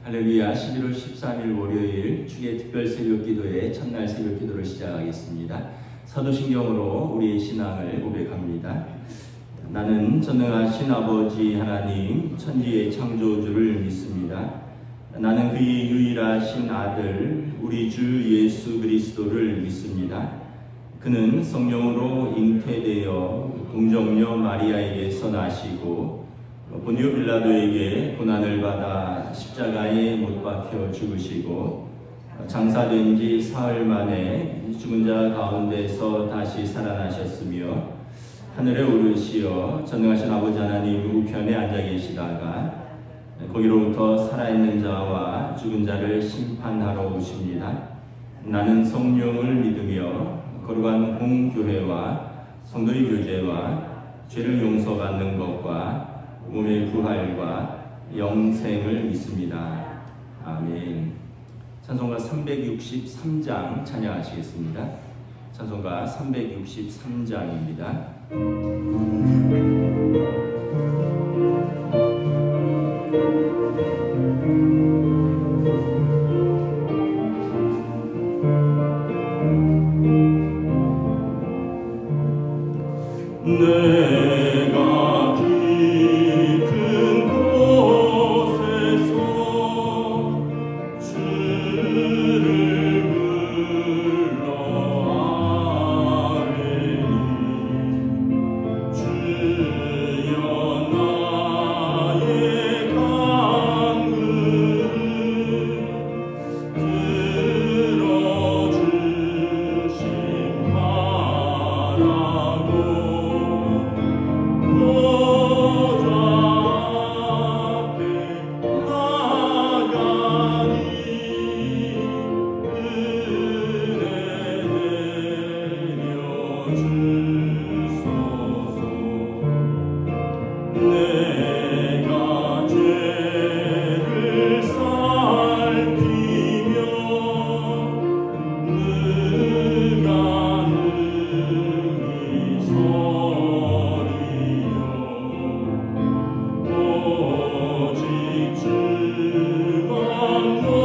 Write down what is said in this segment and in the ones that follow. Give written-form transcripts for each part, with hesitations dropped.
할렐루야. 11월 13일 월요일 주의 특별 새벽기도의 첫날 새벽기도를 시작하겠습니다. 사도신경으로 우리의 신앙을 고백합니다. 나는 전능하신 아버지 하나님 천지의 창조주를 믿습니다. 나는 그의 유일하신 아들 우리 주 예수 그리스도를 믿습니다. 그는 성령으로 잉태되어 동정녀 마리아에게서 나시고 본디오 빌라도에게 고난을 받아 십자가에 못 박혀 죽으시고 장사된 지 사흘 만에 죽은 자 가운데서 다시 살아나셨으며 하늘에 오르시어 전능하신 아버지 하나님 우편에 앉아 계시다가 거기로부터 살아있는 자와 죽은 자를 심판하러 오십니다. 나는 성령을 믿으며 거룩한 공교회와 성도의 교제와 죄를 용서받는 것과 몸의 부활과 영생을 믿습니다. 아멘. 찬송가 363장 찬양하시겠습니다. 찬송가 363장입니다. 내가 깊은 곳에서 주를 불러 아뢰니 주여 나의 간구를 들어주신 바라고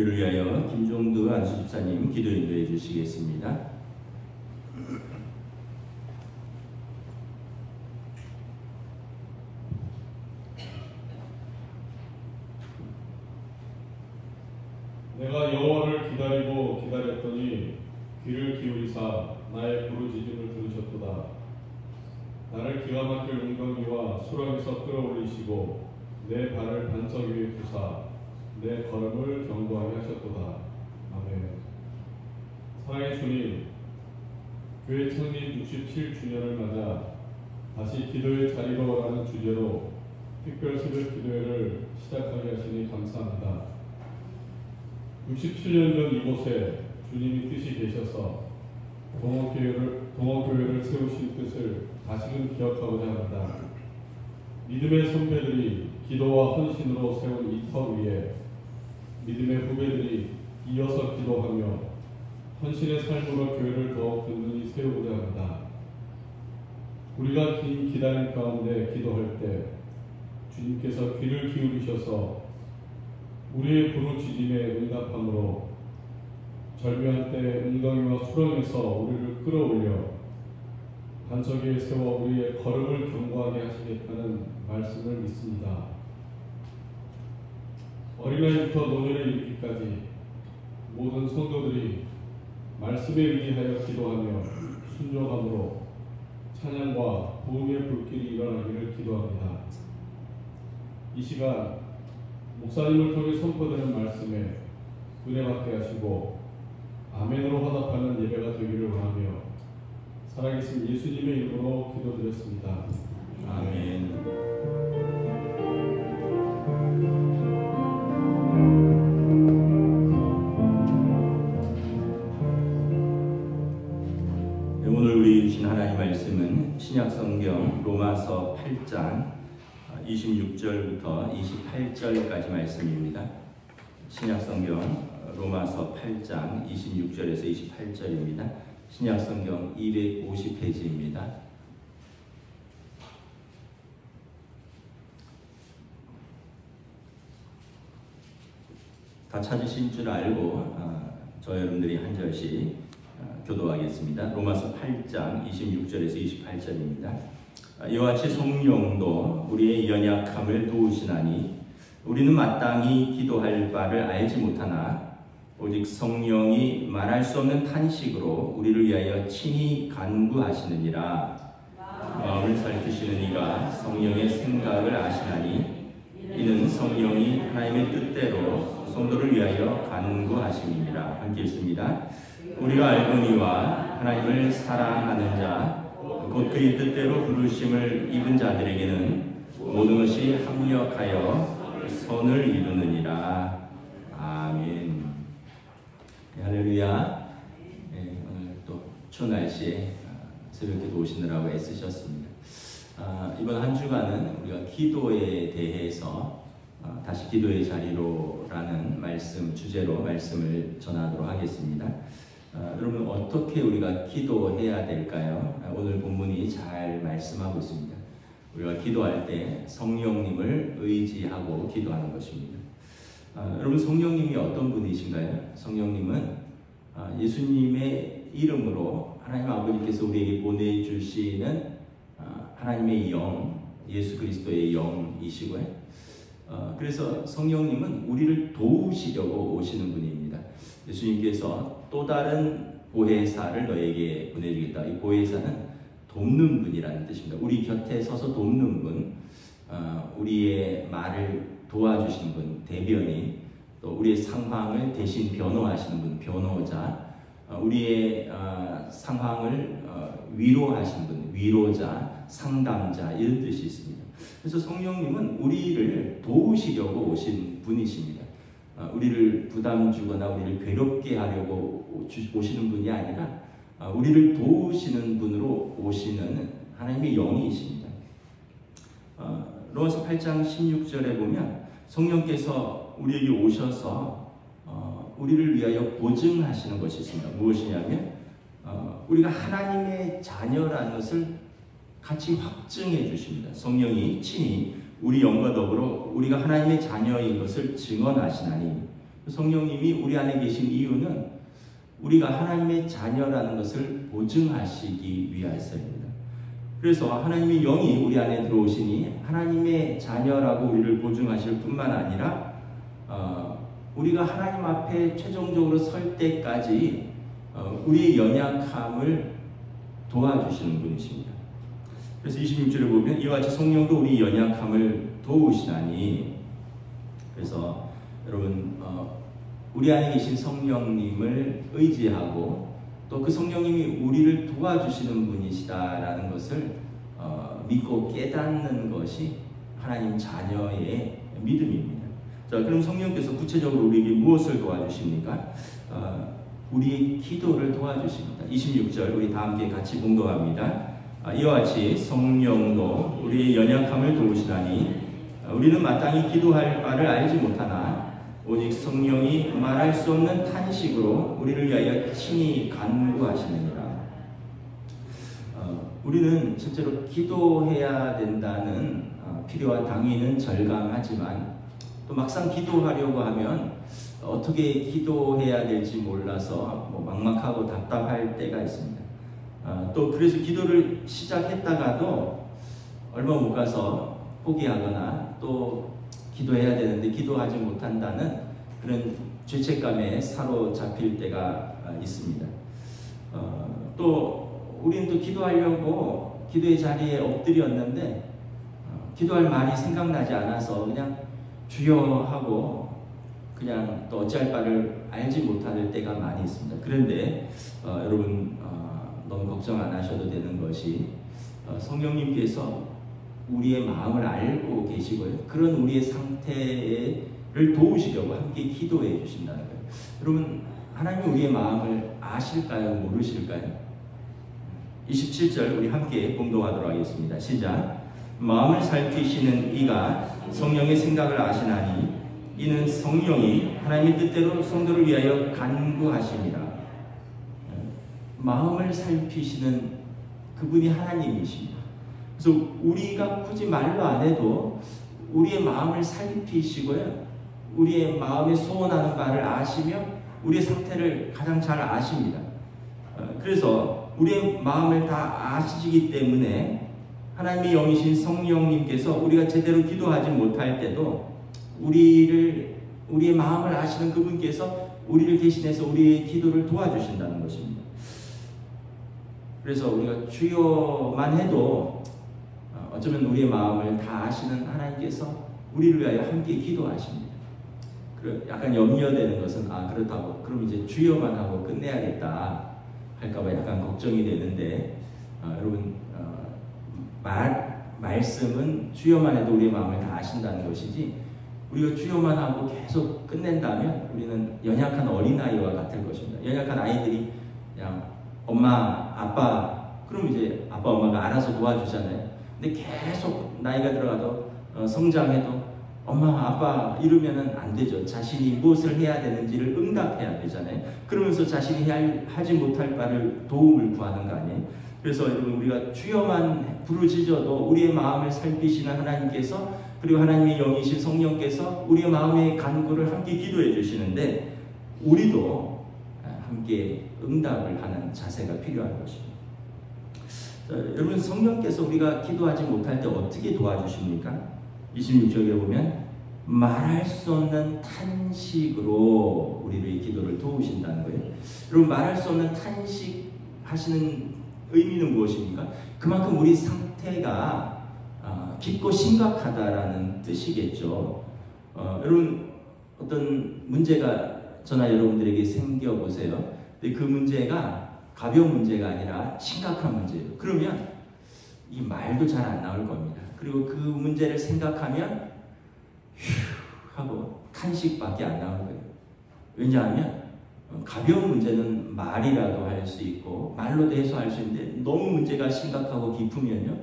우리를 위하여 김종두 안수집사님 기도 인도해 주시겠습니다. 내가 여호와를 기다리고 기다렸더니 귀를 기울이사 나의 부르짖음을 들으셨도다. 기가 막힐 웅덩이와 수렁에서 끌어올리시고 내 발을 반석 위에 두사 내 걸음을 견고하게 하셨도다. 아멘. 사랑의 주님, 교회 창립 67주년을 맞아 다시 기도의 자리로 라는 주제로 특별 새벽 기도회를 시작하게 하시니 감사합니다. 67년 전 이곳에 주님이 뜻이 계셔서 동호교회를 세우신 뜻을 다시금 기억하고자 합니다. 믿음의 선배들이 기도와 헌신으로 세운 이 터 위에 믿음의 후배들이 이어서 기도하며 헌신의 삶으로 교회를 더욱 든든히 세우고자 합니다. 우리가 긴 기다림 가운데 기도할 때 주님께서 귀를 기울이셔서 우리의 부르짖음에 응답함으로 절묘한 때 웅덩이와 수렁에서 우리를 끌어올려 반석 위에 세워 우리의 걸음을 견고하게 하시겠다는 말씀을 믿습니다. 어린아이부터 노년에 이르기까지 모든 성도들이 말씀에 의지하여 기도하며 순종함으로 찬양과 부흥의 불길이 일어나기를 기도합니다. 이 시간 목사님을 통해 선포되는 말씀에 은혜 받게 하시고 아멘으로 화답하는 예배가 되기를 원하며 살아계신 예수님의 이름으로 기도드렸습니다. 아멘. 오늘 우리 주신 하나님 말씀은 신약성경 로마서 8장 26절부터 28절까지 말씀입니다. 신약성경 로마서 8장 26절에서 28절입니다. 신약성경 250페이지입니다. 다 찾으신 줄 알고 저 여러분들이 한 절씩 교도하겠습니다. 로마서 8장 26절에서 28절입니다. 이와 같이 성령도 우리의 연약함을 도우시나니 우리는 마땅히 기도할 바를 알지 못하나 오직 성령이 말할 수 없는 탄식으로 우리를 위하여 친히 간구하시느니라. 마음을 살피시는 이가 성령의 생각을 아시나니 이는 성령이 하나님의 뜻대로 성도를 위하여 간구하심이니라. 함께 읽습니다. 우리가 알거니와 하나님을 사랑하는 자 곧 그의 뜻대로 부르심을 입은 자들에게는 모든 것이 합력하여 선을 이루느니라. 아멘. 할렐루야. 오늘 또 추운 날씨에 새벽기도 오시느라고 애쓰셨습니다. 이번 한 주간은 우리가 기도에 대해서 다시 기도의 자리로라는 주제로 말씀을 전하도록 하겠습니다. 여러분 어떻게 우리가 기도해야 될까요? 오늘 본문이 잘 말씀하고 있습니다. 우리가 기도할 때 성령님을 의지하고 기도하는 것입니다. 여러분 성령님이 어떤 분이신가요? 성령님은 예수님의 이름으로 하나님 아버지께서 우리에게 보내주시는 하나님의 영, 예수 그리스도의 영이시고요. 그래서 성령님은 우리를 도우시려고 오시는 분입니다. 예수님께서 또 다른 보혜사를 너에게 보내주겠다. 이 보혜사는 돕는 분이라는 뜻입니다. 우리 곁에 서서 돕는 분, 우리의 말을 도와주시는 분, 대변인, 또 우리의 상황을 대신 변호하시는 분, 변호자, 우리의 상황을 위로하시는 분, 위로자, 상담자 이런 뜻이 있습니다. 그래서 성령님은 우리를 도우시려고 오신 분이십니다. 우리를 부담 주거나 우리를 괴롭게 하려고 오시는 분이 아니라 우리를 도우시는 분으로 오시는 하나님의 영이십니다. 로마서 8장 16절에 보면 성령께서 우리에게 오셔서 우리를 위하여 보증하시는 것이 있습니다. 무엇이냐면 우리가 하나님의 자녀라는 것을 같이 확증해 주십니다. 성령이 친히 우리 영과 더불어 우리가 하나님의 자녀인 것을 증언하시나니 성령님이 우리 안에 계신 이유는 우리가 하나님의 자녀라는 것을 보증하시기 위해서입니다. 그래서 하나님의 영이 우리 안에 들어오시니 하나님의 자녀라고 우리를 보증하실 뿐만 아니라 우리가 하나님 앞에 최종적으로 설 때까지 우리의 연약함을 도와주시는 분이십니다. 그래서 26절에 보면 이와 같이 성령도 우리 연약함을 도우시나니, 그래서 여러분 우리 안에 계신 성령님을 의지하고 또 그 성령님이 우리를 도와주시는 분이시다라는 것을 믿고 깨닫는 것이 하나님 자녀의 믿음입니다. 자, 그럼 성령께서 구체적으로 우리에게 무엇을 도와주십니까? 우리의 기도를 도와주십니다. 26절 우리 다 함께 같이 봉독합니다. 이와 같이 성령도 우리의 연약함을 도우시나니 우리는 마땅히 기도할 바를 알지 못하나 오직 성령이 말할 수 없는 탄식으로 우리를 위하여 친히 간구하시느니라. 우리는 실제로 기도해야 된다는 필요와 당위는 절감하지만 또 막상 기도하려고 하면 어떻게 기도해야 될지 몰라서 막막하고 답답할 때가 있습니다. 또 그래서 기도를 시작했다가도 얼마 못 가서 포기하거나 또 기도해야 되는데 기도하지 못한다는 그런 죄책감에 사로잡힐 때가 있습니다. 또 우리는 또 기도하려고 기도의 자리에 엎드렸는데 기도할 말이 생각나지 않아서 그냥 주여 하고 그냥 또 어찌할 바를 알지 못할 때가 많이 있습니다. 그런데 여러분 너무 걱정 안 하셔도 되는 것이 성령님께서 우리의 마음을 알고 계시고요. 그런 우리의 상태를 도우시려고 함께 기도해 주신다는 거예요. 여러분 하나님이 우리의 마음을 아실까요? 모르실까요? 27절 우리 함께 봉독하도록 하겠습니다. 시작. 마음을 살피시는 이가 성령의 생각을 아시나니 이는 성령이 하나님의 뜻대로 성도를 위하여 간구하심이라. 마음을 살피시는 그분이 하나님이십니다. 그래서 우리가 굳이 말로 안 해도 우리의 마음을 살피시고요. 우리의 마음에 소원하는 바를 아시며 우리의 상태를 가장 잘 아십니다. 그래서 우리의 마음을 다 아시기 때문에 하나님의 영이신 성령님께서 우리가 제대로 기도하지 못할 때도 우리의 마음을 아시는 그분께서 우리를 대신해서 우리의 기도를 도와주신다는 것입니다. 그래서 우리가 주여만 해도 어쩌면 우리의 마음을 다 아시는 하나님께서 우리를 위하여 함께 기도하십니다. 약간 염려되는 것은 그렇다고 그럼 이제 주여만 하고 끝내야겠다 할까봐 약간 걱정이 되는데 여러분 말씀은 주여만 해도 우리의 마음을 다 아신다는 것이지 우리가 주여만 하고 계속 끝낸다면 우리는 연약한 어린아이와 같을 것입니다. 연약한 아이들이 그냥 엄마, 아빠 그럼 이제 아빠, 엄마가 알아서 도와주잖아요. 근데 계속 나이가 들어가도 성장해도 엄마, 아빠 이러면은 안 되죠. 자신이 무엇을 해야 되는지를 응답해야 되잖아요. 그러면서 자신이 하지 못할 바를 도움을 구하는 거 아니에요. 그래서 여러분 우리가 주여만 부르짖어도 우리의 마음을 살피시는 하나님께서 그리고 하나님의 영이신 성령께서 우리의 마음의 간구를 함께 기도해 주시는데 우리도 함께 응답을 하는 자세가 필요한 것입니다. 여러분 성령께서 우리가 기도하지 못할 때 어떻게 도와주십니까? 26절에 보면 말할 수 없는 탄식으로 우리의 기도를 도우신다는 거예요. 여러분 말할 수 없는 탄식 하시는 의미는 무엇입니까? 그만큼 우리 상태가 깊고 심각하다라는 뜻이겠죠. 여러분 어떤 문제가 저나 여러분들에게 생겨보세요. 근데 그 문제가 가벼운 문제가 아니라 심각한 문제예요. 그러면 이 말도 잘 안 나올 겁니다. 그리고 그 문제를 생각하면 휴 하고 탄식밖에 안 나올 거예요. 왜냐하면 가벼운 문제는 말이라도 할 수 있고 말로도 해소할 수 있는데 너무 문제가 심각하고 깊으면요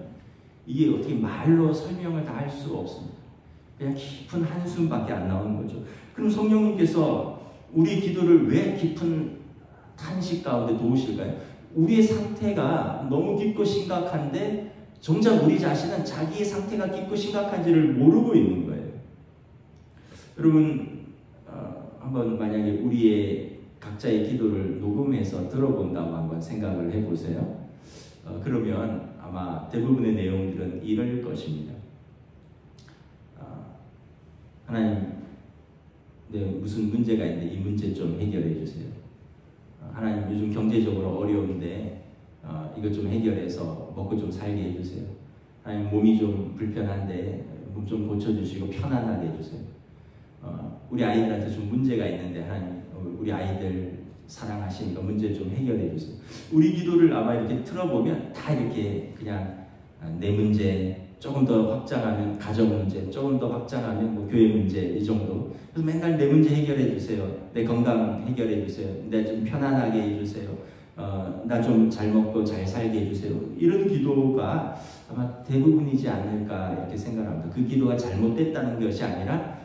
이게 어떻게 말로 설명을 다 할 수가 없습니다. 그냥 깊은 한숨밖에 안 나오는 거죠. 그럼 성령님께서 우리 기도를 왜 깊은 탄식 가운데 도우실까요? 우리의 상태가 너무 깊고 심각한데 정작 우리 자신은 자기의 상태가 깊고 심각한지를 모르고 있는 거예요. 여러분 한번 만약에 우리의 각자의 기도를 녹음해서 들어본다고 한번 생각을 해보세요. 그러면 아마 대부분의 내용들은 이럴 것입니다. 하나님, 네, 무슨 문제가 있는데 이 문제 좀 해결해 주세요. 하나님, 요즘 경제적으로 어려운데 이것 좀 해결해서 먹고 좀 살게 해주세요. 하나님 몸이 좀 불편한데 몸 좀 고쳐주시고 편안하게 해주세요. 우리 아이들한테 좀 문제가 있는데 하나님 우리 아이들 사랑하시니까 문제 좀 해결해 주세요. 우리 기도를 아마 이렇게 틀어보면 다 이렇게 그냥 내 문제 조금 더 확장하면 가정 문제, 조금 더 확장하면 뭐 교회 문제 이 정도. 그래서 맨날 내 문제 해결해 주세요. 내 건강 해결해 주세요. 내 좀 편안하게 해주세요. 나 좀 잘 먹고 잘 살게 해주세요. 이런 기도가 아마 대부분이지 않을까 이렇게 생각합니다. 그 기도가 잘못됐다는 것이 아니라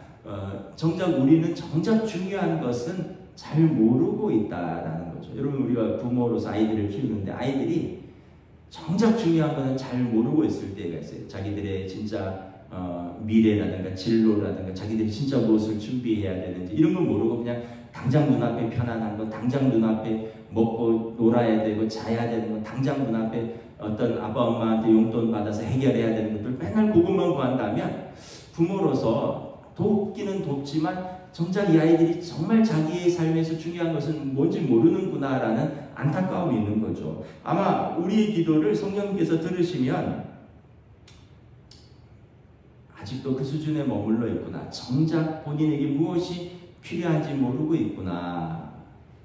정작 우리는 정작 중요한 것은 잘 모르고 있다라는 거죠. 여러분 우리가 부모로서 아이들을 키우는데 아이들이 정작 중요한 것은 잘 모르고 있을 때가 있어요. 자기들의 진짜 미래라든가 진로라든가 자기들이 진짜 무엇을 준비해야 되는지 이런 건 모르고 그냥 당장 눈앞에 편안한 거, 당장 눈앞에 먹고 놀아야 되고 자야 되는 거, 당장 눈앞에 어떤 아빠 엄마한테 용돈 받아서 해결해야 되는 것들 맨날 그것만 구한다면 부모로서 돕기는 돕지만 정작 이 아이들이 정말 자기의 삶에서 중요한 것은 뭔지 모르는구나라는 안타까움이 있는 거죠. 아마 우리의 기도를 성령님께서 들으시면 아직도 그 수준에 머물러 있구나. 정작 본인에게 무엇이 필요한지 모르고 있구나.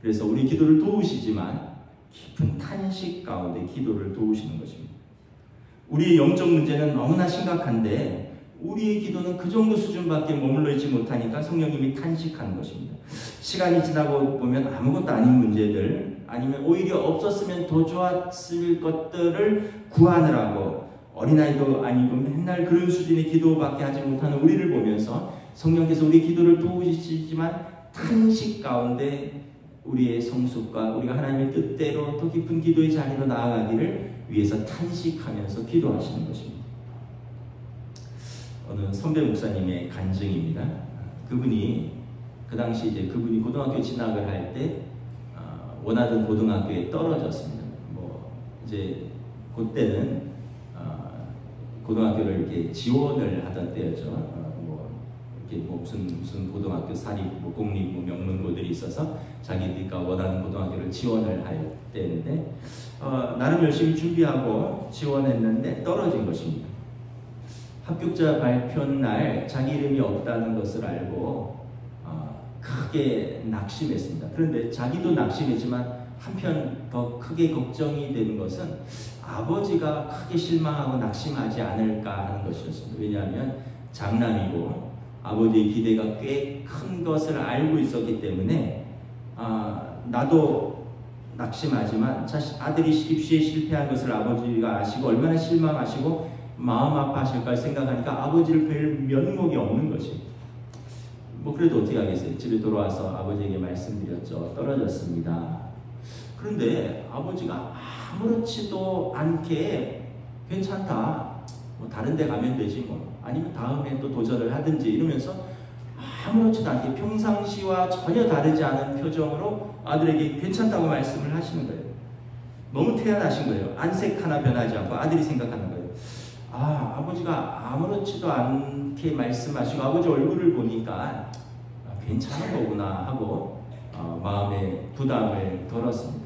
그래서 우리 기도를 도우시지만 깊은 탄식 가운데 기도를 도우시는 것입니다. 우리의 영적 문제는 너무나 심각한데 우리의 기도는 그 정도 수준밖에 머물러 있지 못하니까 성령님이 탄식하는 것입니다. 시간이 지나고 보면 아무것도 아닌 문제들 아니면 오히려 없었으면 더 좋았을 것들을 구하느라고 어린아이도 아니고 맨날 그런 수준의 기도밖에 하지 못하는 우리를 보면서 성령께서 우리 기도를 도우시지만 탄식 가운데 우리의 성숙과 우리가 하나님의 뜻대로 더 깊은 기도의 자리로 나아가기를 위해서 탄식하면서 기도하시는 것입니다. 어느 선배 목사님의 간증입니다. 그분이 그 당시 이제 그분이 고등학교 진학을 할 때 원하던 고등학교에 떨어졌습니다. 뭐 이제 그때는 고등학교를 이렇게 지원을 하던 때였죠. 뭐 이렇게 뭐 무슨 고등학교 사립, 뭐 공립, 뭐 명문고들이 있어서 자기가 원하는 고등학교를 지원을 할 때인데 나름 열심히 준비하고 지원했는데 떨어진 것입니다. 합격자 발표 날 자기 이름이 없다는 것을 알고 크게 낙심했습니다. 그런데 자기도 낙심했지만 한편 더 크게 걱정이 되는 것은 아버지가 크게 실망하고 낙심하지 않을까 하는 것이었습니다. 왜냐하면 장남이고 아버지의 기대가 꽤 큰 것을 알고 있었기 때문에 나도 낙심하지만 아들이 입시에 실패한 것을 아버지가 아시고 얼마나 실망하시고 마음 아파하실까 생각하니까 아버지를 뵐 면목이 없는 것이. 뭐 그래도 어떻게 하겠어요? 집에 돌아와서 아버지에게 말씀드렸죠. 떨어졌습니다. 그런데 아버지가 아무렇지도 않게 괜찮다. 뭐 다른 데 가면 되지 뭐. 아니면 다음에 또 도전을 하든지 이러면서 아무렇지도 않게 평상시와 전혀 다르지 않은 표정으로 아들에게 괜찮다고 말씀을 하시는 거예요. 너무 태연하신 거예요. 안색 하나 변하지 않고 아들이 생각하는 거예요. 아버지가 아무렇지도 않게 말씀하시고 아버지 얼굴을 보니까 괜찮은 거구나 하고 마음에 부담을 덜었습니다.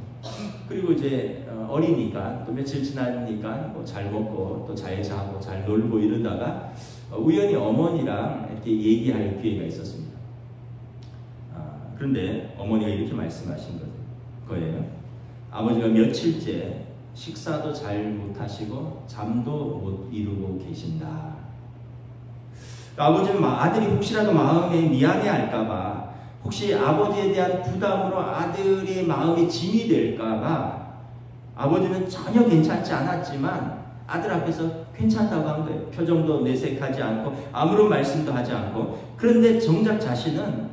그리고 이제 어리니까 또 며칠 지나니까 뭐 잘 먹고 또 잘 자고 잘 놀고 이러다가 우연히 어머니랑 이렇게 얘기할 기회가 있었습니다. 그런데 어머니가 이렇게 말씀하신 거예요. 아버지가 며칠째 식사도 잘 못하시고 잠도 못 이루고 계신다. 아버지는 아들이 혹시라도 마음에 미안해할까봐 혹시 아버지에 대한 부담으로 아들의 마음이 짐이 될까봐 아버지는 전혀 괜찮지 않았지만 아들 앞에서 괜찮다고 한 거예요. 표정도 내색하지 않고 아무런 말씀도 하지 않고. 그런데 정작 자신은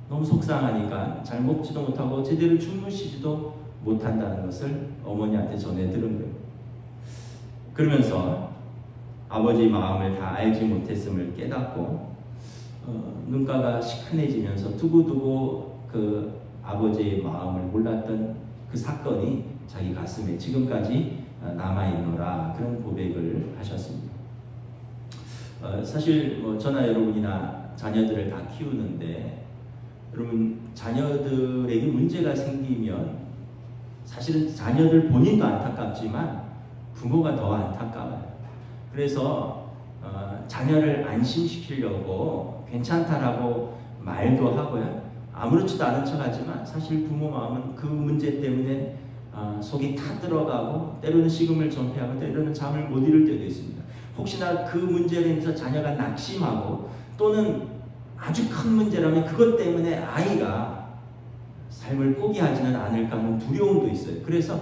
너무 속상하니까 잘 먹지도 못하고 제대로 주무시지도 못한다는 것을 어머니한테 전해 들은 거예요. 그러면서 아버지의 마음을 다 알지 못했음을 깨닫고 눈가가 시큰해지면서 두고두고 그 아버지의 마음을 몰랐던 그 사건이 자기 가슴에 지금까지 남아있노라 그런 고백을 하셨습니다. 사실 뭐 저나 여러분이나 자녀들을 다 키우는데 여러분 자녀들에게 문제가 생기면 사실은 자녀들 본인도 안타깝지만 부모가 더 안타까워요. 그래서 자녀를 안심시키려고 괜찮다라고 말도 하고요. 아무렇지도 않은 척하지만 사실 부모 마음은 그 문제 때문에 속이 타 들어가고 때로는 식음을 전폐하고 때로는 잠을 못 이룰 때도 있습니다. 혹시나 그 문제로 인해서 자녀가 낙심하고 또는 아주 큰 문제라면 그것 때문에 아이가 삶을 포기하지는 않을까 하는 두려움도 있어요. 그래서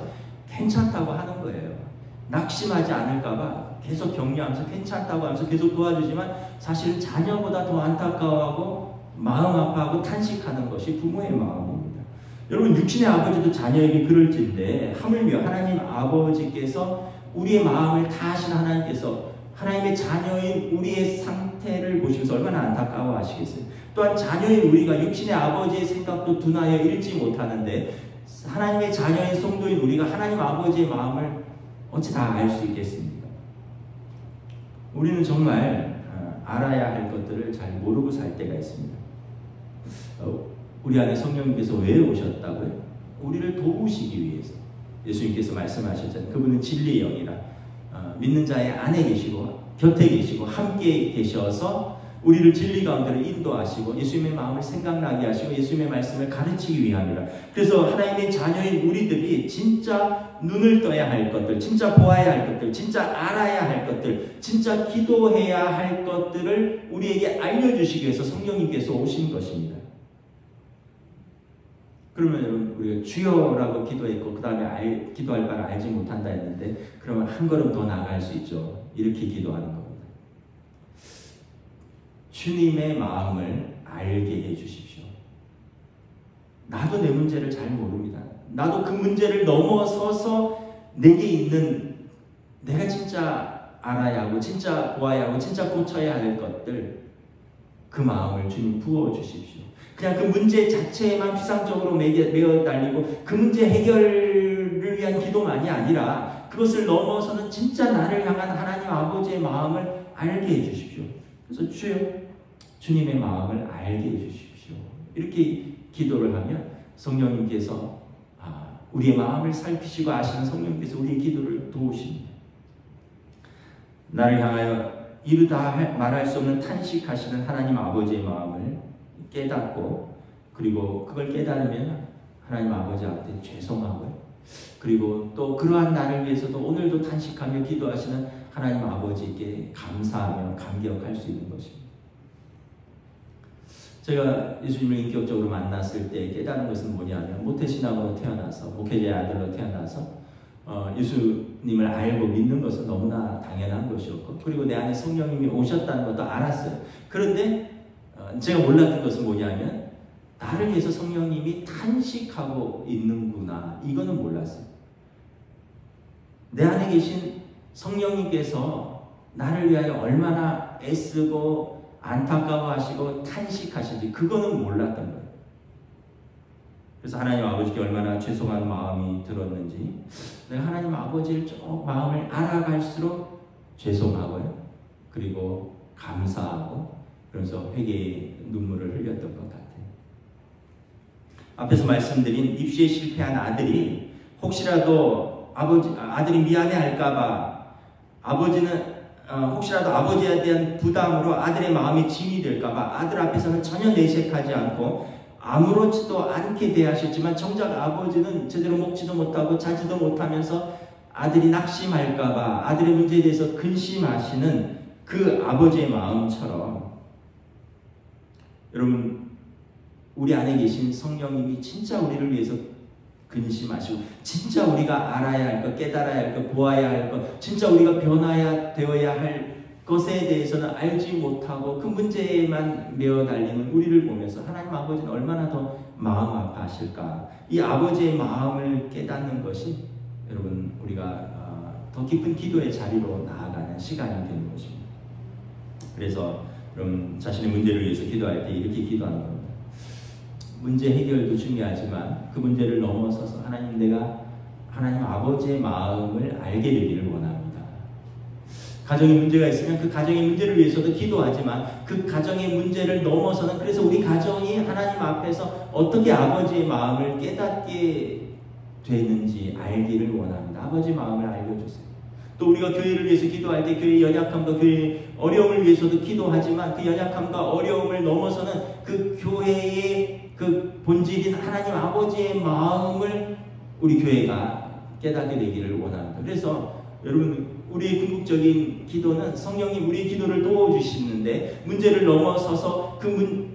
괜찮다고 하는 거예요. 낙심하지 않을까봐 계속 격려하면서 괜찮다고 하면서 계속 도와주지만 사실은 자녀보다 더 안타까워하고 마음 아파하고 탄식하는 것이 부모의 마음입니다. 여러분, 육신의 아버지도 자녀에게 그럴진데 하물며 하나님 아버지께서 우리의 마음을 다 아시는 하나님께서 하나님의 자녀인 우리의 상태를 보시면서 얼마나 안타까워 하시겠어요. 또한 자녀인 우리가 육신의 아버지의 생각도 둔하여 잃지 못하는데 하나님의 자녀인 성도인 우리가 하나님 아버지의 마음을 어찌 다 알 수 있겠습니까? 우리는 정말 알아야 할 것들을 잘 모르고 살 때가 있습니다. 우리 안에 성령님께서 왜 오셨다고요? 우리를 도우시기 위해서. 예수님께서 말씀하셨잖아요. 그분은 진리의 영이라 믿는 자의 안에 계시고 곁에 계시고 함께 계셔서 우리를 진리 가운데로 인도하시고 예수님의 마음을 생각나게 하시고 예수님의 말씀을 가르치기 위함이라. 그래서 하나님의 자녀인 우리들이 진짜 눈을 떠야 할 것들, 진짜 보아야 할 것들, 진짜 알아야 할 것들, 진짜 기도해야 할 것들을 우리에게 알려주시기 위해서 성령님께서 오신 것입니다. 그러면 여러분, 우리가 주여라고 기도했고 그 다음에 기도할 바를 알지 못한다 했는데 그러면 한 걸음 더 나아갈 수 있죠. 이렇게 기도하는 겁니다. 주님의 마음을 알게 해주십시오. 나도 내 문제를 잘 모릅니다. 나도 그 문제를 넘어서서 내게 있는 내가 진짜 알아야 하고 진짜 보아야 하고 진짜 고쳐야 할 것들, 그 마음을 주님 부어주십시오. 그냥 그 문제 자체에만 피상적으로 매어 달리고 그 문제 해결을 위한 기도만이 아니라 그것을 넘어서는 진짜 나를 향한 하나님 아버지의 마음을 알게 해주십시오. 그래서 주여, 주님의 마음을 알게 해주십시오. 이렇게 기도를 하면 성령님께서 우리의 마음을 살피시고 아시는 성령님께서 우리의 기도를 도우십니다. 나를 향하여 이루다 말할 수 없는 탄식하시는 하나님 아버지의 마음을 깨닫고, 그리고 그걸 깨달으면 하나님 아버지 앞에 죄송하고요. 그리고 또 그러한 나를 위해서도 오늘도 탄식하며 기도하시는 하나님 아버지께 감사하며 감격할 수 있는 것입니다. 제가 예수님을 인격적으로 만났을 때 깨달은 것은 뭐냐면, 모태신앙으로 태어나서 목회자의 아들로 태어나서 예수님을 알고 믿는 것은 너무나 당연한 것이었고, 그리고 내 안에 성령님이 오셨다는 것도 알았어요. 그런데 제가 몰랐던 것은 뭐냐면 나를 위해서 성령님이 탄식하고 있는구나, 이거는 몰랐어요. 내 안에 계신 성령님께서 나를 위하여 얼마나 애쓰고 안타까워하시고 탄식하시는지 그거는 몰랐던 거예요. 그래서 하나님 아버지께 얼마나 죄송한 마음이 들었는지, 내가 하나님 아버지를 좀 마음을 알아갈수록 죄송하고요, 그리고 감사하고, 그래서 회개의 눈물을 흘렸던 것 같아요. 앞에서 말씀드린 입시에 실패한 아들이 혹시라도 아들이 미안해할까봐, 아버지는 혹시라도 아버지에 대한 부담으로 아들의 마음이 짐이 될까봐 아들 앞에서는 전혀 내색하지 않고 아무렇지도 않게 대하셨지만, 정작 아버지는 제대로 먹지도 못하고 자지도 못하면서 아들이 낙심할까봐 아들의 문제에 대해서 근심하시는 그 아버지의 마음처럼, 여러분, 우리 안에 계신 성령님이 진짜 우리를 위해서 근심하시고, 진짜 우리가 알아야 할 것, 깨달아야 할 것, 보아야 할 것, 진짜 우리가 변화야 되어야 할 것에 대해서는 알지 못하고 그 문제에만 매어 달리는 우리를 보면서 하나님 아버지는 얼마나 더 마음 아파하실까. 이 아버지의 마음을 깨닫는 것이 여러분, 우리가 더 깊은 기도의 자리로 나아가는 시간이 되는 것입니다. 그래서 여러분, 자신의 문제를 위해서 기도할 때 이렇게 기도하는 겁니다. 문제 해결도 중요하지만 그 문제를 넘어서서 하나님, 내가 하나님 아버지의 마음을 알게 되기를 원합니다. 가정에 문제가 있으면 그 가정의 문제를 위해서도 기도하지만 그 가정의 문제를 넘어서는, 그래서 우리 가정이 하나님 앞에서 어떻게 아버지의 마음을 깨닫게 되는지 알기를 원합니다. 아버지 마음을 알려주세요. 또 우리가 교회를 위해서 기도할 때 교회의 연약함과 교회의 어려움을 위해서도 기도하지만 그 연약함과 어려움을 넘어서는 그 교회의 그 본질인 하나님 아버지의 마음을 우리 교회가 깨닫게 되기를 원합니다. 그래서 여러분, 우리의 궁극적인 기도는 성령님 우리의 기도를 도와주시는데 문제를 넘어서서 그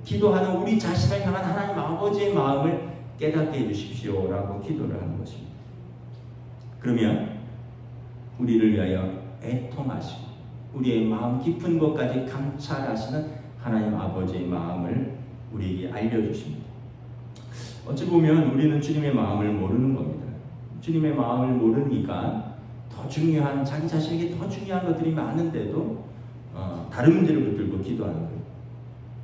기도하는 우리 자신을 향한 하나님 아버지의 마음을 깨닫게 해주십시오라고 기도를 하는 것입니다. 그러면 우리를 위하여 애통하시고 우리의 마음 깊은 것까지 감찰하시는 하나님 아버지의 마음을 우리에게 알려주십니다. 어찌 보면 우리는 주님의 마음을 모르는 겁니다. 주님의 마음을 모르니까 더 중요한, 자기 자신에게 더 중요한 것들이 많은데도 다른 문제를 붙들고 기도하는 거예요.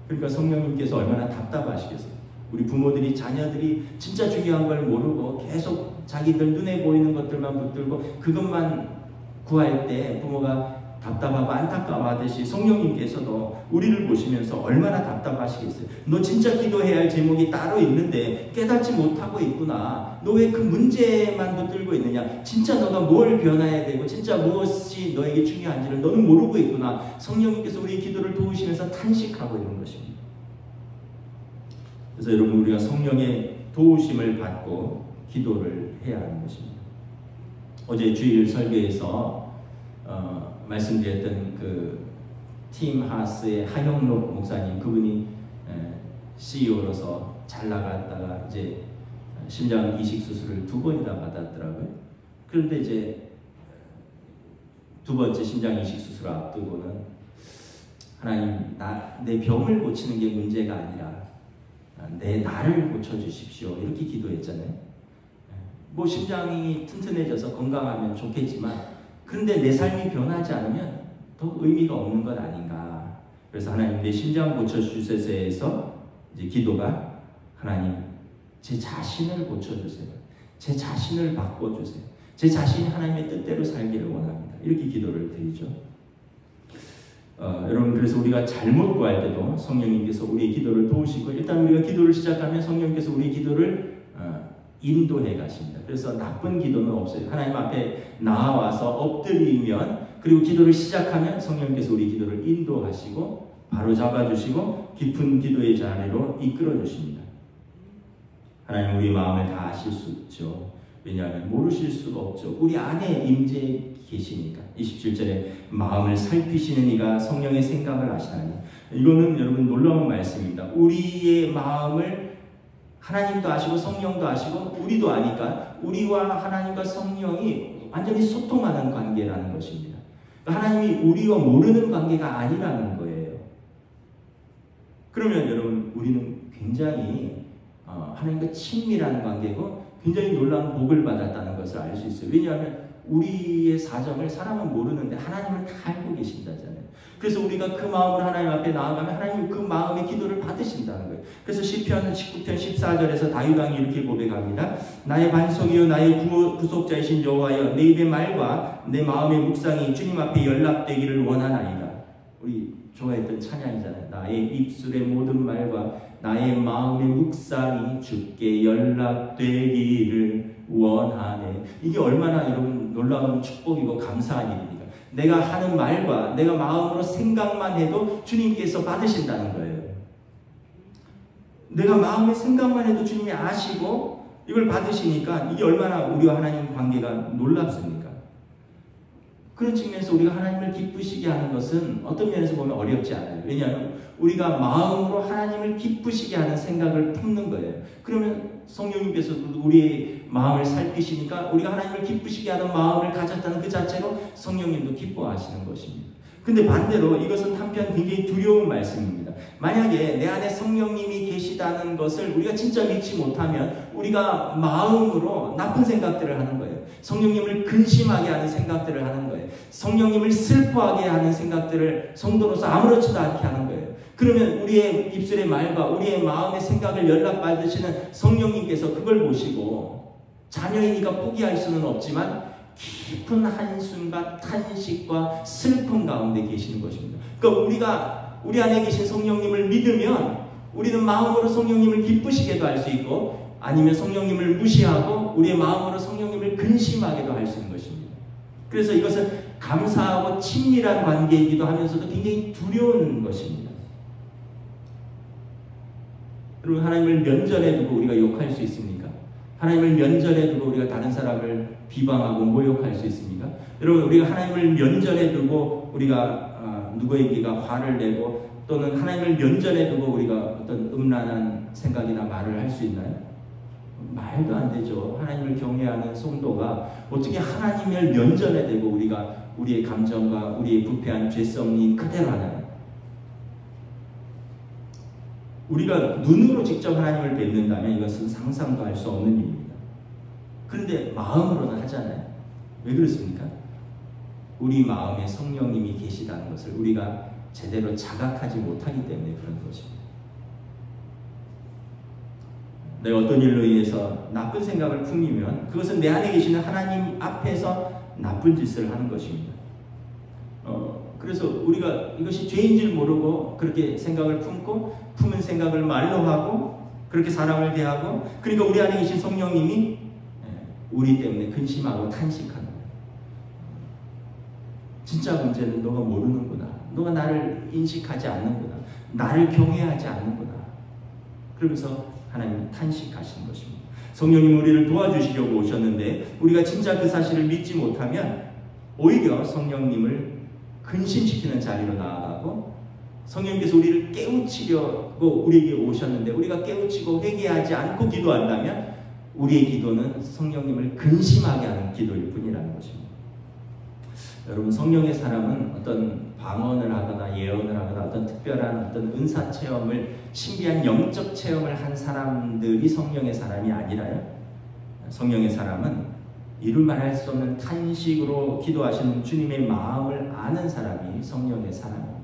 그러니까 성령님께서 얼마나 답답하시겠어요. 우리 부모들이 자녀들이 진짜 중요한 걸 모르고 계속 자기들 눈에 보이는 것들만 붙들고 그것만 구할 때 부모가 답답하고 안타까워하듯이 성령님께서도 우리를 보시면서 얼마나 답답하시겠어요. 너 진짜 기도해야 할 제목이 따로 있는데 깨닫지 못하고 있구나. 너 왜 그 문제만 붙들고 있느냐. 진짜 너가 뭘 변화해야 되고 진짜 무엇이 너에게 중요한지를 너는 모르고 있구나. 성령님께서 우리의 기도를 도우시면서 탄식하고 있는 것입니다. 그래서 여러분, 우리가 성령의 도우심을 받고 기도를 해야 하는 것입니다. 어제 주일 설교에서 말씀드렸던 그 팀 하스의 하영록 목사님, 그분이 CEO로서 잘 나갔다가 이제 심장 이식 수술을 2번이나 받았더라고요. 그런데 이제 2번째 심장 이식 수술을 앞두고는 하나님, 내 병을 고치는 게 문제가 아니라 내 나를 고쳐주십시오, 이렇게 기도했잖아요. 뭐 심장이 튼튼해져서 건강하면 좋겠지만 그런데 내 삶이 변하지 않으면 더 의미가 없는 것 아닌가. 그래서 하나님, 내 심장 고쳐주세요에서 이제 기도가 하나님, 제 자신을 고쳐주세요. 제 자신을 바꿔주세요. 제 자신이 하나님의 뜻대로 살기를 원합니다. 이렇게 기도를 드리죠. 여러분, 그래서 우리가 잘못 구할 때도 성령님께서 우리의 기도를 도우시고, 일단 우리가 기도를 시작하면 성령님께서 우리의 기도를 인도해 가십니다. 그래서 나쁜 기도는 없어요. 하나님 앞에 나와서 엎드리면, 그리고 기도를 시작하면 성령님께서 우리 기도를 인도하시고 바로 잡아주시고 깊은 기도의 자리로 이끌어 주십니다. 하나님, 우리 마음을 다 아실 수 있죠. 왜냐하면 모르실 수가 없죠. 우리 안에 임재 계시니까. 27절에 마음을 살피시는 이가 성령의 생각을 아시나니. 이거는 여러분 놀라운 말씀입니다. 우리의 마음을 하나님도 아시고 성령도 아시고 우리도 아니까 우리와 하나님과 성령이 완전히 소통하는 관계라는 것입니다. 하나님이 우리와 모르는 관계가 아니라는 거예요. 그러면 여러분, 우리는 굉장히 하나님과 친밀한 관계고 굉장히 놀라운 복을 받았다는 것을 알 수 있어요. 왜냐하면 우리의 사정을 사람은 모르는데 하나님은 다 알고 계신다잖아요. 그래서 우리가 그 마음으로 하나님 앞에 나아가면 하나님 그 마음의 기도를 받으신다는 거예요. 그래서 시편 19편 14절에서 다윗 왕이 이렇게 고백합니다. 나의 반석이요 나의 구속자이신 여호와여, 내 입의 말과 내 마음의 묵상이 주님 앞에 연락되기를 원하나이다. 우리 좋아했던 찬양이잖아요. 나의 입술의 모든 말과 나의 마음의 묵상이 주께 연락되기를 원하네. 이게 얼마나 여러분 놀라운 축복이고 감사한 일입니까? 내가 하는 말과 내가 마음으로 생각만 해도 주님께서 받으신다는 거예요. 내가 마음의 생각만 해도 주님이 아시고 이걸 받으시니까 이게 얼마나 우리와 하나님 관계가 놀랍습니까? 그런 측면에서 우리가 하나님을 기쁘시게 하는 것은 어떤 면에서 보면 어렵지 않아요. 왜냐하면 우리가 마음으로 하나님을 기쁘시게 하는 생각을 품는 거예요. 그러면 성령님께서도 우리의 마음을 살피시니까 우리가 하나님을 기쁘시게 하는 마음을 가졌다는 그 자체로 성령님도 기뻐하시는 것입니다. 근데 반대로 이것은 한편 굉장히 두려운 말씀입니다. 만약에 내 안에 성령님이 계시다는 것을 우리가 진짜 믿지 못하면 우리가 마음으로 나쁜 생각들을 하는 거예요. 성령님을 근심하게 하는 생각들을 하는 거예요. 성령님을 슬퍼하게 하는 생각들을 성도로서 아무렇지도 않게 하는 거예요. 그러면 우리의 입술의 말과 우리의 마음의 생각을 연락받으시는 성령님께서 그걸 보시고 자녀이니까 포기할 수는 없지만 깊은 한숨과 탄식과 슬픔 가운데 계시는 것입니다. 그러니까 우리가 우리 안에 계신 성령님을 믿으면 우리는 마음으로 성령님을 기쁘시게도 할 수 있고 아니면 성령님을 무시하고 우리의 마음으로 성령님을 근심하게도 할 수 있는 것입니다. 그래서 이것은 감사하고 친밀한 관계이기도 하면서도 굉장히 두려운 것입니다. 여러분, 하나님을 면전에 두고 우리가 욕할 수 있습니까? 하나님을 면전에 두고 우리가 다른 사람을 비방하고 모욕할 수 있습니까? 여러분, 우리가 하나님을 면전에 두고 우리가 누구에게가 화를 내고 또는 하나님을 면전에 두고 우리가 어떤 음란한 생각이나 말을 할 수 있나요? 말도 안 되죠. 하나님을 경외하는 성도가 어떻게 하나님을 면전에 대고 우리가 우리의 감정과 우리의 부패한 죄성이 그대로 하나요? 우리가 눈으로 직접 하나님을 뵙는다면 이것은 상상도 할 수 없는 일입니다. 그런데 마음으로는 하잖아요. 왜 그렇습니까? 우리 마음에 성령님이 계시다는 것을 우리가 제대로 자각하지 못하기 때문에 그런 것입니다. 내가 어떤 일로 인해서 나쁜 생각을 품으면 그것은 내 안에 계시는 하나님 앞에서 나쁜 짓을 하는 것입니다. 그래서 우리가 이것이 죄인 줄 모르고 그렇게 생각을 품고 품은 생각을 말로 하고 그렇게 사람을 대하고, 그러니까 우리 안에 계신 성령님이 우리 때문에 근심하고 탄식하는 거예요. 진짜 문제는 너가 모르는구나. 너가 나를 인식하지 않는구나. 나를 경외하지 않는구나. 그러면서 하나님은 탄식하시는 것입니다. 성령님 우리를 도와주시려고 오셨는데 우리가 진짜 그 사실을 믿지 못하면 오히려 성령님을 근심시키는 자리로 나아가고, 성령님께서 우리를 깨우치려고 우리에게 오셨는데 우리가 깨우치고 회개하지 않고 기도한다면 우리의 기도는 성령님을 근심하게 하는 기도일 뿐이라는 것입니다. 여러분, 성령의 사람은 어떤 방언을 하거나 예언을 하거나 어떤 특별한 어떤 은사 체험을, 신비한 영적 체험을 한 사람들이 성령의 사람이 아니라요. 성령의 사람은 이루 말할 수 없는 탄식으로 기도하시는 주님의 마음을 아는 사람이 성령의 사람입니다.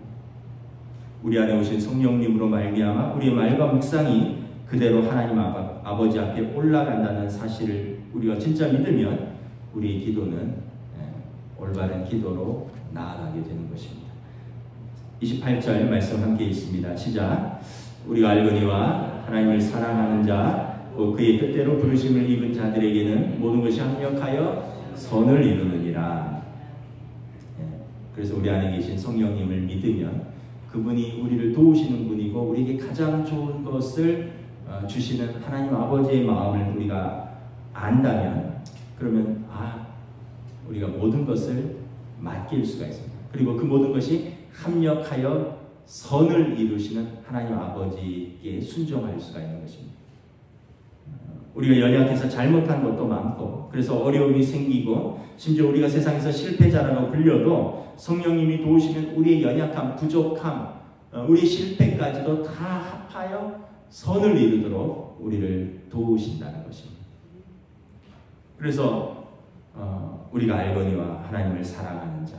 우리 안에 오신 성령님으로 말미암아 우리의 말과 묵상이 그대로 하나님 아버지 앞에 올라간다는 사실을 우리가 진짜 믿으면 우리의 기도는 올바른 기도로 나아가게 되는 것입니다. 28절 말씀 함께 있습니다. 시작. 우리가 알거니와 하나님을 사랑하는 자 곧 그의 뜻대로 부르심을 입은 자들에게는 모든 것이 합력하여 선을 이루느니라. 그래서 우리 안에 계신 성령님을 믿으면 그분이 우리를 도우시는 분이고 우리에게 가장 좋은 것을 주시는 하나님 아버지의 마음을 우리가 안다면, 그러면 우리가 모든 것을 맡길 수가 있습니다. 그리고 그 모든 것이 합력하여 선을 이루시는 하나님 아버지께 순종할 수가 있는 것입니다. 우리가 연약해서 잘못한 것도 많고 그래서 어려움이 생기고 심지어 우리가 세상에서 실패자라고 불려도 성령님이 도우시면 우리의 연약함, 부족함, 우리의 실패까지도 다 합하여 선을 이루도록 우리를 도우신다는 것입니다. 그래서 우리가 알거니와 하나님을 사랑하는 자,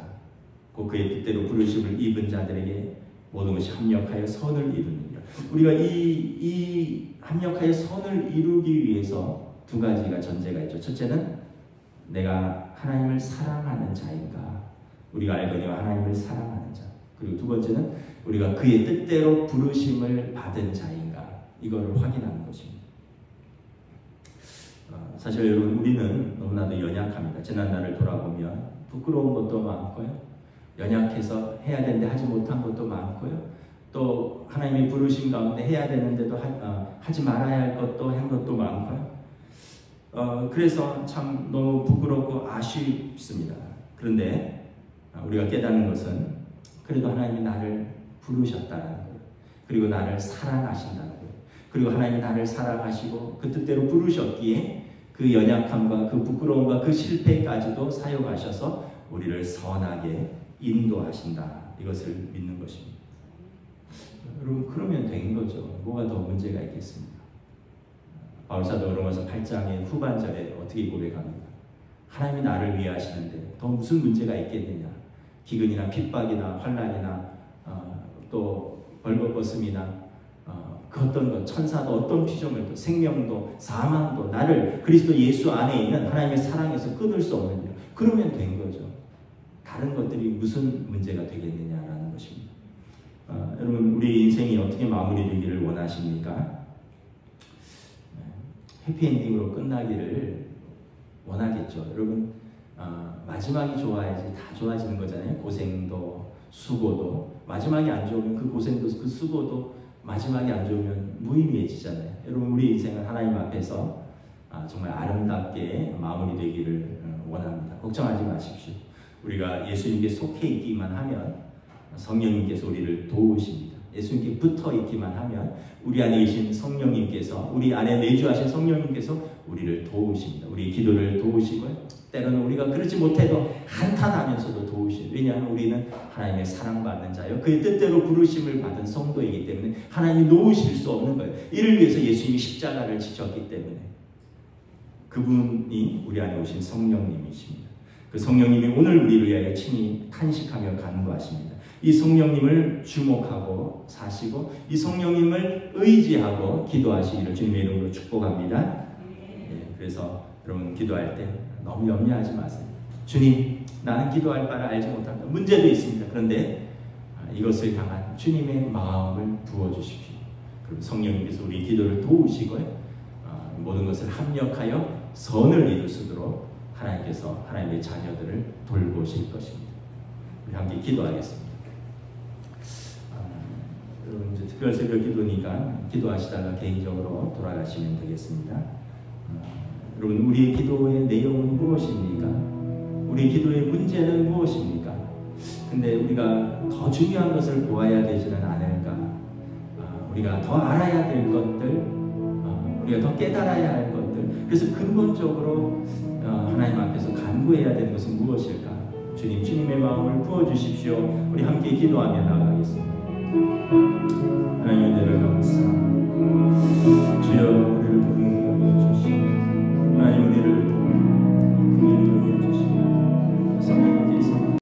곧 그의 뜻대로 부르심을 입은 자들에게 모든 것이 합력하여 선을 이루느니라. 우리가 이 합력하여 선을 이루기 위해서 두 가지가 전제가 있죠. 첫째는 내가 하나님을 사랑하는 자인가, 우리가 알거니와 하나님을 사랑하는 자. 그리고 두 번째는 우리가 그의 뜻대로 부르심을 받은 자인가, 이거를 확인하는 것입니다. 사실 여러분, 우리는 너무나도 연약합니다. 지난날을 돌아보면 부끄러운 것도 많고요, 연약해서 해야 되는데 하지 못한 것도 많고요, 또 하나님의 부르심 가운데 해야 되는데도 하지 말아야 할 것도 한 것도 많고요. 그래서 참 너무 부끄럽고 아쉽습니다. 그런데 우리가 깨닫는 것은 그래도 하나님이 나를 부르셨다는 거예요. 그리고 나를 사랑하신다는 거예요. 그리고 하나님이 나를 사랑하시고 그 뜻대로 부르셨기에 그 연약함과 그 부끄러움과 그 실패까지도 사용하셔서 우리를 선하게 인도하신다. 이것을 믿는 것입니다. 여러분, 그러면 된 거죠. 뭐가 더 문제가 있겠습니까? 바울사도 로마서 8장의 후반절에 어떻게 고백합니까? 하나님이 나를 위해 하시는데 더 무슨 문제가 있겠느냐? 기근이나 핍박이나 환난이나 또 벌거벗음이나 그 어떤 것, 천사도 어떤 피조물도 생명도 사망도 나를 그리스도 예수 안에 있는 하나님의 사랑에서 끊을 수 없는 일. 그러면 된 거죠. 다른 것들이 무슨 문제가 되겠느냐라는 것입니다. 여러분, 우리 인생이 어떻게 마무리되기를 원하십니까? 해피엔딩으로 끝나기를 원하겠죠. 여러분, 마지막이 좋아야지 다 좋아지는 거잖아요. 고생도 수고도 마지막이 안 좋으면 그 고생도 그 수고도 마지막이 안 좋으면 무의미해지잖아요. 여러분 우리 인생은 하나님 앞에서 정말 아름답게 마무리되기를 원합니다. 걱정하지 마십시오. 우리가 예수님께 속해 있기만 하면 성령님께서 우리를 도우십니다. 예수님께 붙어 있기만 하면 우리 안에 계신 성령님께서 우리 안에 내주하신 성령님께서 우리를 도우십니다. 우리 기도를 도우시고요. 때로는 우리가 그렇지 못해도 한탄하면서도 도우시죠. 왜냐하면 우리는 하나님의 사랑받는 자요 그의 뜻대로 부르심을 받은 성도이기 때문에 하나님이 놓으실 수 없는 거예요. 이를 위해서 예수님이 십자가를 지셨기 때문에 그분이 우리 안에 오신 성령님이십니다. 그 성령님이 오늘 우리를 위하여 친히 탄식하며 간구하십니다. 이 성령님을 주목하고 사시고 이 성령님을 의지하고 기도하시기를 주님의 이름으로 축복합니다. 그래서 여러분 기도할 때 너무 염려하지 마세요. 주님, 나는 기도할 바를 알지 못합니다. 문제도 있습니다. 그런데 이것을 향한 주님의 마음을 부어주십시오. 그리고 성령님께서 우리 기도를 도우시고요. 모든 것을 합력하여 선을 이루시도록 하나님께서 하나님의 자녀들을 돌보실 것입니다. 우리 함께 기도하겠습니다. 여러분 이제 특별 새벽 기도니까 기도하시다가 개인적으로 돌아가시면 되겠습니다. 여러분 우리의 기도의 내용은 무엇입니까? 우리 기도의 문제는 무엇입니까? 근데 우리가 더 중요한 것을 보아야 되지는 않을까? 우리가 더 알아야 될 것들, 우리가 더 깨달아야 할 것들. 그래서 근본적으로 하나님 앞에서 간구해야 되는 것은 무엇일까? 주님의 마음을 부어주십시오. 우리 함께 기도하며 나가겠습니다. 하나님의 은혜를 감사합니다. 주여